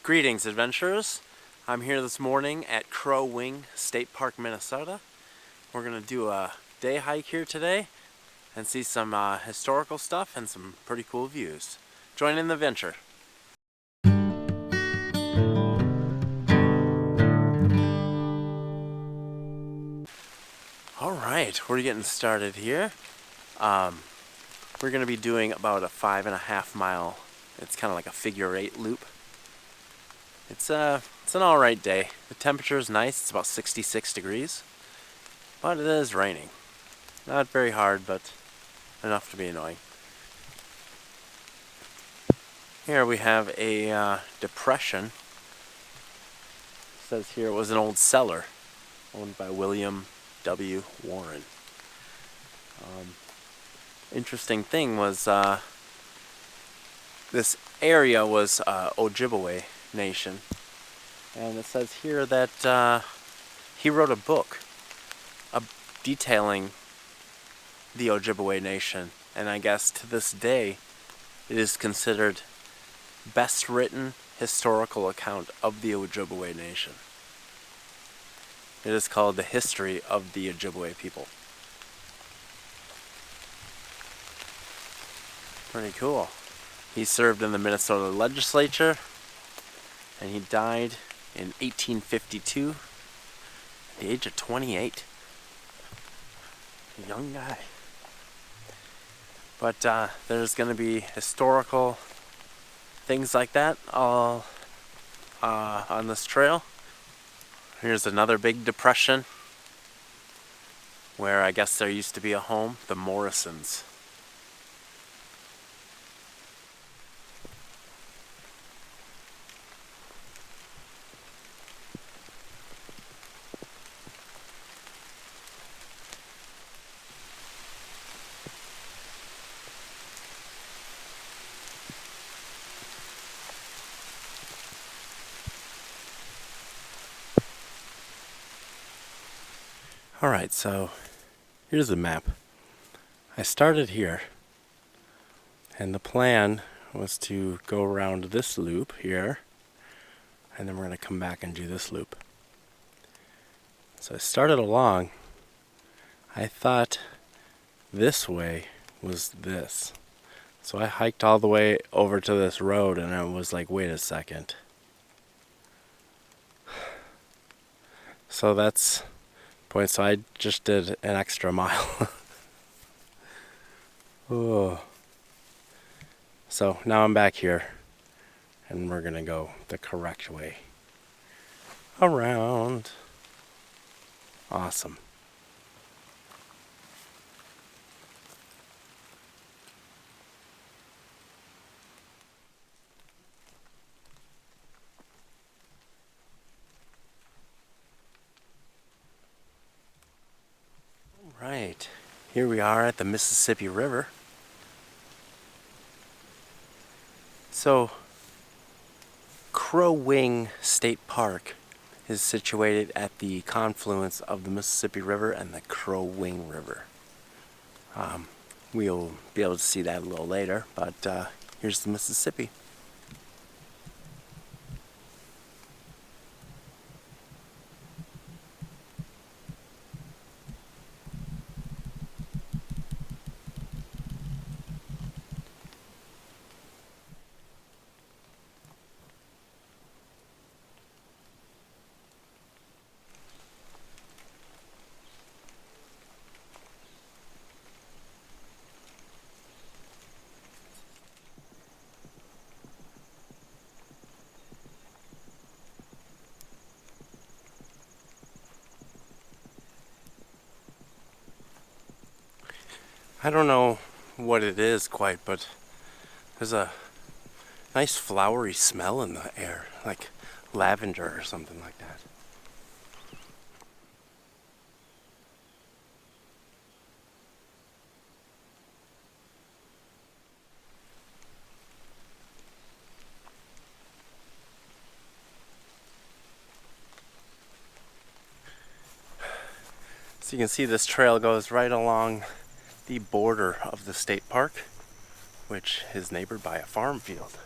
Greetings, adventurers. I'm here this morning at Crow Wing State Park, Minnesota. We're going to do a day hike here today and see some historical stuff and some pretty cool views. Join in the venture. Alright, we're getting started here. We're going to be doing about a 5.5 mile, it's kind of like a figure 8 loop. It's an alright day. The temperature is nice, it's about 66 degrees, but it is raining. Not very hard, but enough to be annoying. Here we have a depression. It says here it was an old cellar owned by William W. Warren. Interesting thing was this area was Ojibwe Nation, and it says here that he wrote a book detailing the Ojibwe Nation, and I guess to this day it is considered best written historical account of the Ojibwe Nation. It is called The History of the Ojibwe People. Pretty cool. He served in the Minnesota legislature, and he died in 1852 at the age of 28. A young guy. But there's going to be historical things like that all on this trail. Here's another big depression where I guess there used to be a home, the Morrisons. Alright, so here's the map. I started here, and the plan was to go around this loop here, and then we're going to come back and do this loop. So I started along. I thought this way was this. So I hiked all the way over to this road, and I was like, wait a second. So that's point. So I just did an extra mile. Oh. So now I'm back here, and we're gonna go the correct way around. Awesome. Right, here we are at the Mississippi River. So, Crow Wing State Park is situated at the confluence of the Mississippi River and the Crow Wing River. We'll be able to see that a little later, but here's the Mississippi. I don't know what it is quite, but there's a nice flowery smell in the air, like lavender or something like that. So you can see this trail goes right along the border of the state park, which is neighbored by a farm field.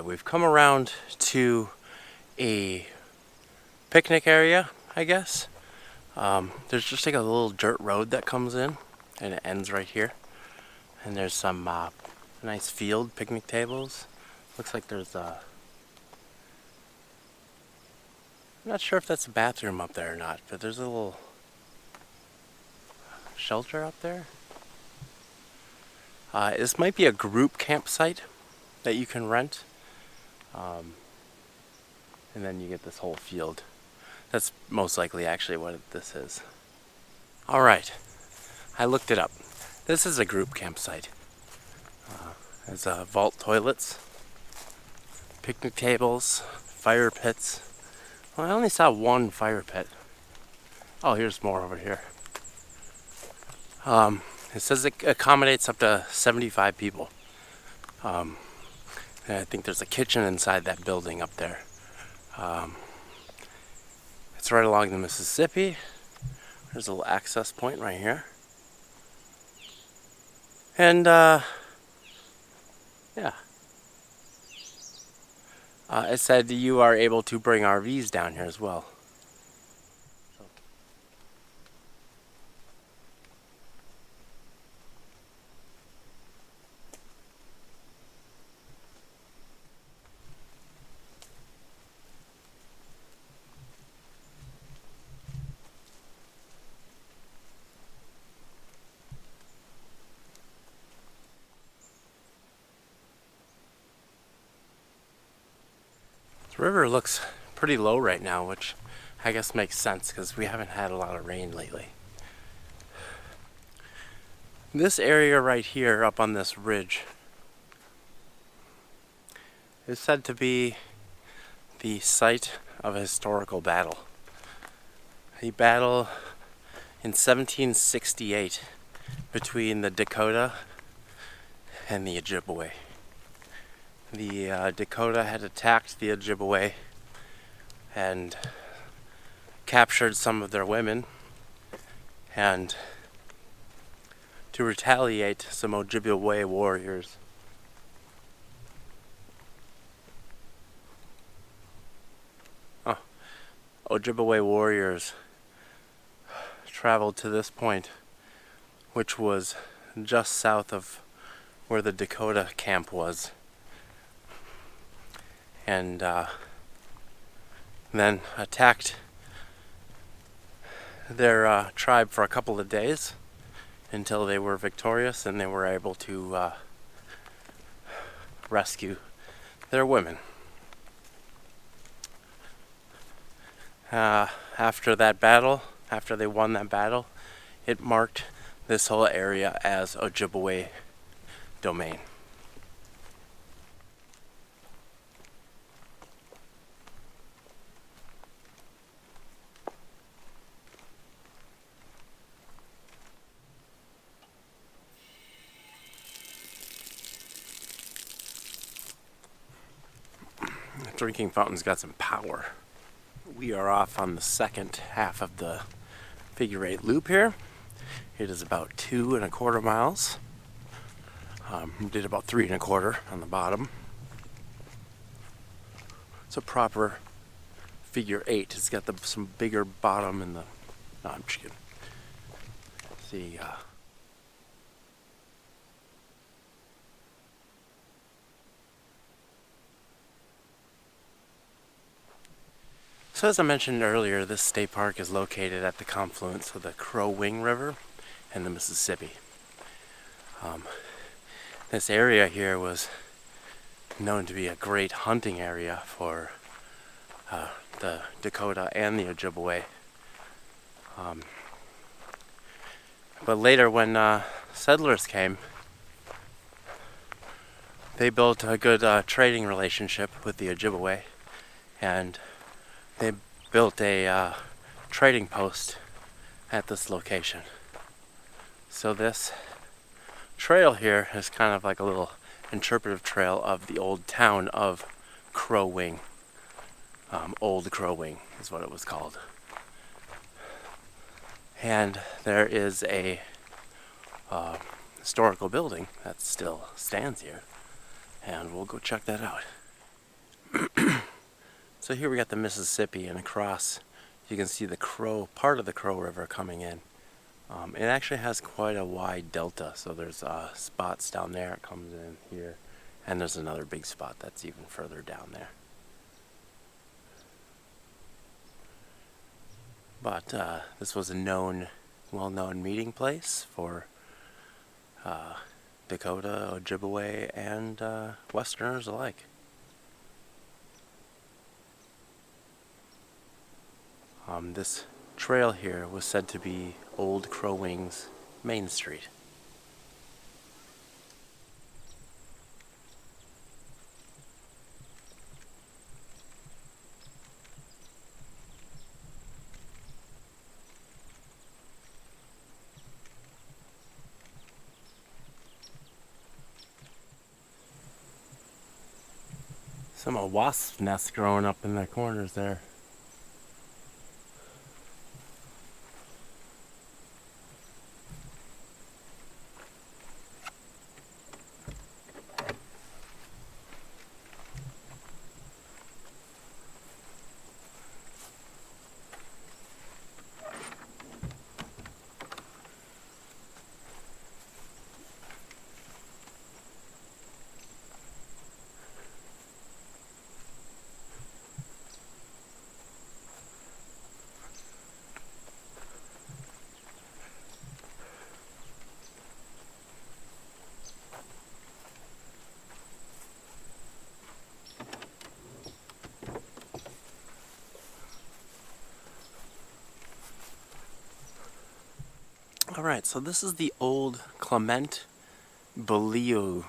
Alright, we've come around to a picnic area, I guess. There's just like a little dirt road that comes in and it ends right here. And there's some nice field picnic tables. Looks like there's a... I'm not sure if that's a bathroom up there or not, but there's a little shelter up there. This might be a group campsite that you can rent. And then you get this whole field. That's most likely actually what this is. Alright, I looked it up. This is a group campsite. There's vault toilets, picnic tables, fire pits. Well, I only saw one fire pit. Oh, here's more over here. It says it accommodates up to 75 people. And I think there's a kitchen inside that building up there. It's right along the Mississippi. There's a little access point right here. And yeah. It said you are able to bring RVs down here as well. The river looks pretty low right now, which I guess makes sense because we haven't had a lot of rain lately. This area right here up on this ridge is said to be the site of a historical battle. A battle in 1768 between the Dakota and the Ojibwe. The Dakota had attacked the Ojibwe and captured some of their women, and to retaliate, some Ojibwe warriors traveled to this point, which was just south of where the Dakota camp was, and then attacked their tribe for a couple of days until they were victorious and they were able to rescue their women. After that battle, after they won that battle, it marked this whole area as Ojibwe domain. The drinking fountain's got some power. We are off on the second half of the figure 8 loop here. It is about 2¼ miles. We did about 3¼ on the bottom. It's a proper figure 8. It's got some bigger bottom in the... No, I'm just kidding. See, so as I mentioned earlier, this state park is located at the confluence of the Crow Wing River and the Mississippi. This area here was known to be a great hunting area for the Dakota and the Ojibwe. But later when settlers came, they built a good trading relationship with the Ojibwe, and they built a trading post at this location. So this trail here is kind of like a little interpretive trail of the old town of Crow Wing. Old Crow Wing is what it was called. And there is a historical building that still stands here, and we'll go check that out. So here we got the Mississippi, and across you can see the part of the Crow River coming in. It actually has quite a wide delta, so there's spots down there, it comes in here, and there's another big spot that's even further down there. But this was a well-known meeting place for Dakota, Ojibwe, and Westerners alike. This trail here was said to be Old Crow Wing's Main Street. Some wasp nests growing up in the corners there. Alright, so this is the old Clement Beaulieu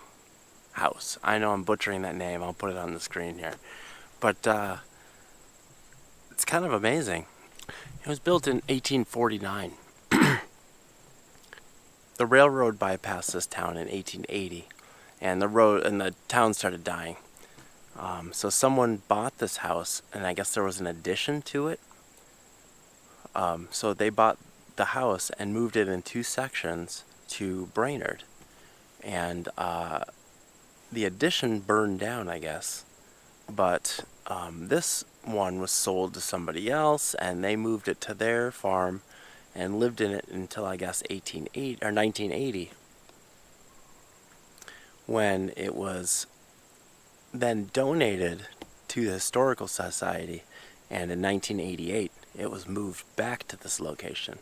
house. I know I'm butchering that name, I'll put it on the screen here. But it's kind of amazing. It was built in 1849. The railroad bypassed this town in 1880, and the town started dying. So someone bought this house, and I guess there was an addition to it. So they bought the house and moved it in 2 sections to Brainerd, and the addition burned down, I guess, but this one was sold to somebody else, and they moved it to their farm and lived in it until, I guess, 1980, when it was then donated to the Historical Society, and in 1988 it was moved back to this location.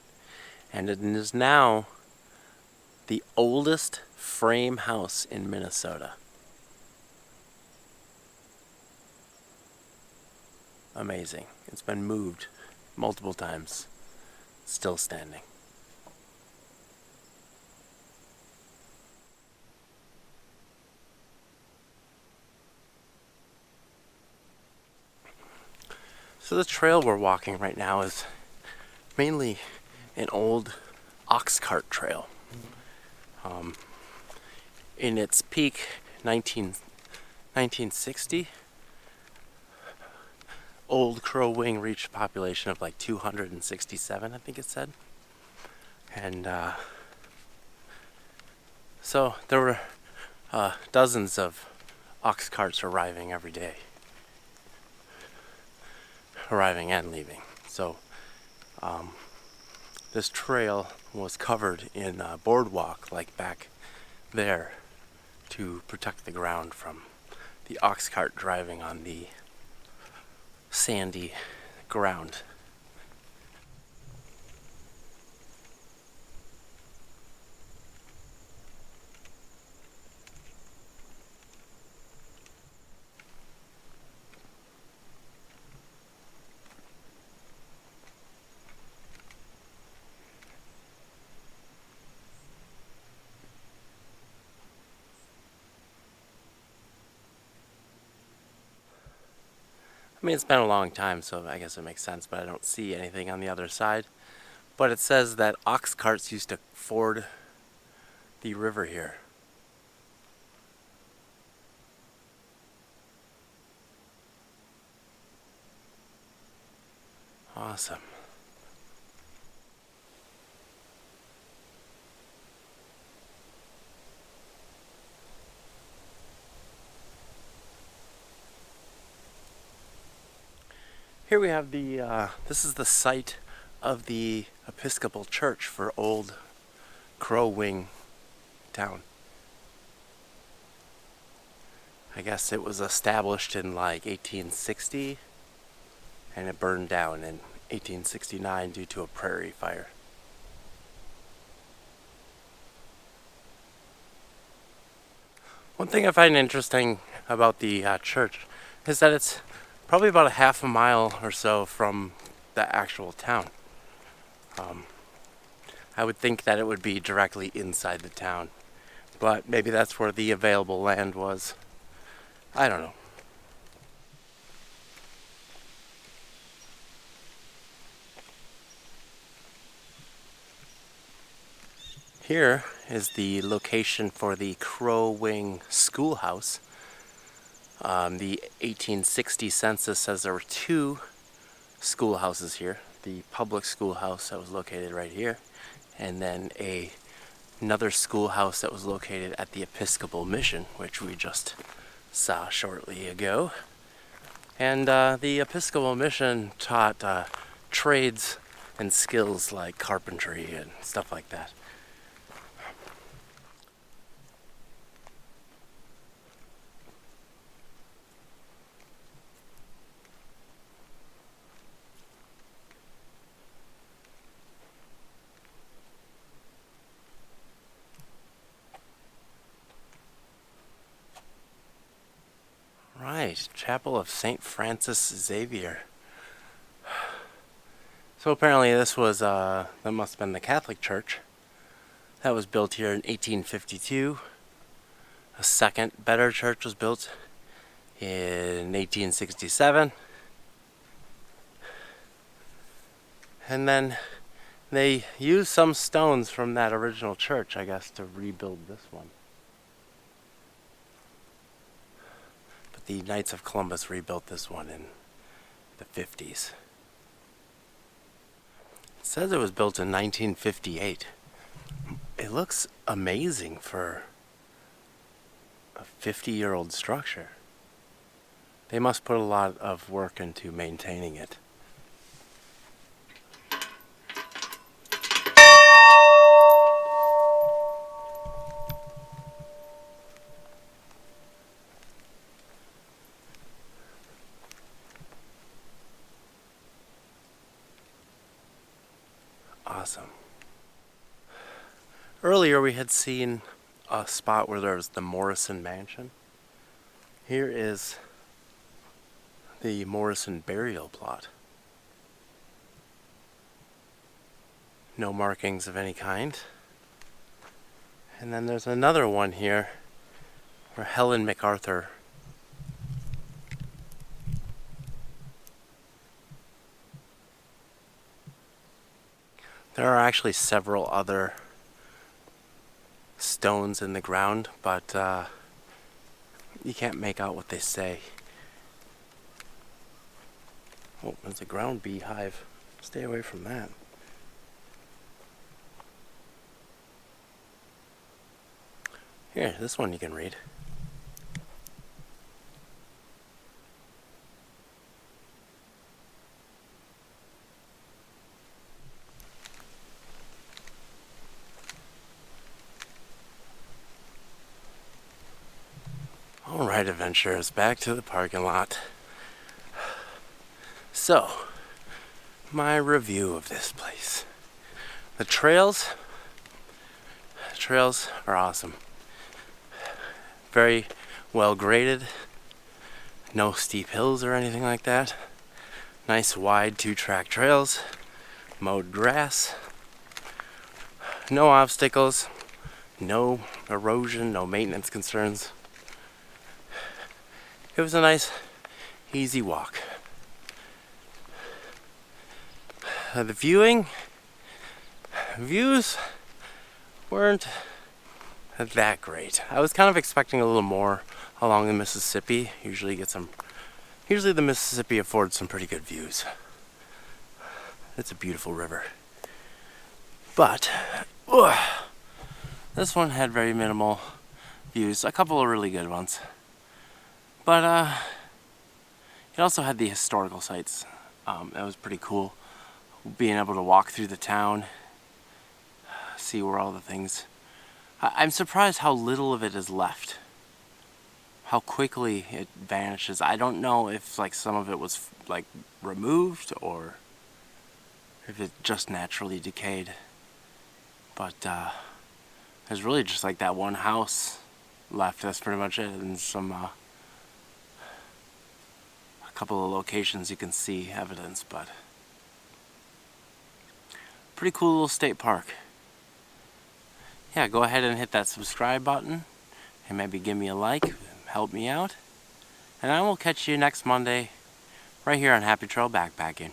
And it is now the oldest frame house in Minnesota. Amazing. It's been moved multiple times. Still standing. So the trail we're walking right now is mainly an old ox cart trail. In its peak, 1960, Old Crow Wing reached a population of like 267, I think it said. And so there were dozens of ox carts arriving every day. Arriving and leaving. So this trail was covered in boardwalk, like back there, to protect the ground from the ox cart driving on the sandy ground. I mean, it's been a long time, so I guess it makes sense, but I don't see anything on the other side. But it says that ox carts used to ford the river here. Awesome. Here we have this is the site of the Episcopal Church for Old Crow Wing Town. I guess it was established in like 1860 and it burned down in 1869 due to a prairie fire. One thing I find interesting about the church is that it's probably about a half a mile or so from the actual town. I would think that it would be directly inside the town, but maybe that's where the available land was. I don't know. Here is the location for the Crow Wing Schoolhouse. The 1860 census says there were 2 schoolhouses here. The public schoolhouse that was located right here, and then another schoolhouse that was located at the Episcopal Mission, which we just saw shortly ago. And the Episcopal Mission taught trades and skills like carpentry and stuff like that. Right, Chapel of St. Francis Xavier. So apparently this was, that must have been the Catholic Church. That was built here in 1852. A second, better church was built in 1867. And then they used some stones from that original church, I guess, to rebuild this one. The Knights of Columbus rebuilt this one in the 50s. It says it was built in 1958. It looks amazing for a 50-year-old structure. They must put a lot of work into maintaining it. Awesome. Earlier we had seen a spot where there was the Morrison mansion. Here is the Morrison burial plot. No markings of any kind. And then there's another one here where Helen MacArthur There are actually several other stones in the ground, but you can't make out what they say. Oh, there's a ground beehive. Stay away from that. Here, this one you can read. Alright, adventurers, back to the parking lot. So, my review of this place. The trails are awesome. Very well graded. No steep hills or anything like that. Nice wide 2-track trails. Mowed grass. No obstacles. No erosion, no maintenance concerns. It was a nice, easy walk. The views weren't that great. I was kind of expecting a little more along the Mississippi. Usually the Mississippi affords some pretty good views. It's a beautiful river. But this one had very minimal views. A couple of really good ones. But it also had the historical sites It was pretty cool being able to walk through the town, see where all the things... I'm surprised how little of it is left. How quickly it vanishes. I don't know if like some of it was like removed or if it just naturally decayed. But there's really just like that one house left. That's pretty much it. And some a couple of locations you can see evidence, but pretty cool little state park. Yeah, go ahead and hit that subscribe button and maybe give me a like, help me out. And I will catch you next Monday right here on Happy Trail Backpacking.